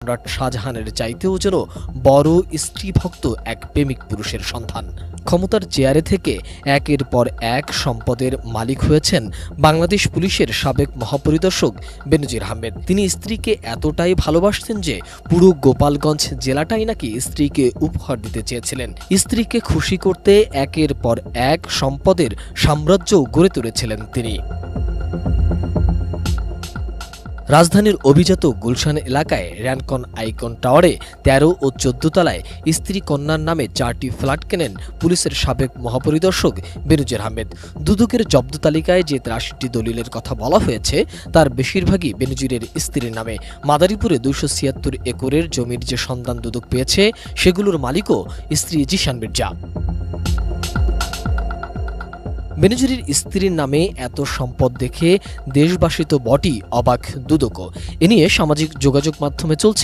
সম্রাট শাহজাহানের চাইতেও যেন বড় স্ত্রীভক্ত এক প্রেমিক পুরুষের সন্ধান। ক্ষমতার চেয়ারে থেকে একের পর এক সম্পদের মালিক হয়েছেন বাংলাদেশ পুলিশের সাবেক মহাপরিদর্শক বেনজির আহমেদ। তিনি স্ত্রীকে এতটাই ভালোবাসতেন যে পুরো গোপালগঞ্জ জেলাটাই নাকি স্ত্রীকে উপহার দিতে চেয়েছিলেন। স্ত্রীকে খুশি করতে একের পর এক সম্পদের সাম্রাজ্য গড়ে তুলেছিলেন তিনি। রাজধানীর অভিজাত গুলশান এলাকায় র্যানকন আইকন টাওয়ারে ১৩ ও ১৪ তলায় স্ত্রী কন্যার নামে ৪টি ফ্ল্যাট কেনেন পুলিশের সাবেক মহাপরিদর্শক বেনজির আহমেদ। দুদকের জব্দ তালিকায় যে ৮৩টি দলিলের কথা বলা হয়েছে তার বেশিরভাগই বেনজিরের স্ত্রীর নামে। মাদারীপুরে ২৭৬ একরের জমির যে সন্ধান দুদক পেয়েছে সেগুলোর মালিকও স্ত্রী জিশান মির্জা। বেনজিরের স্ত্রীর নামে এত সম্পদ দেখে দেশবাসী তো বটেই অবাক, দুদকও। এ নিয়ে সামাজিক যোগাযোগ মাধ্যমে চলছে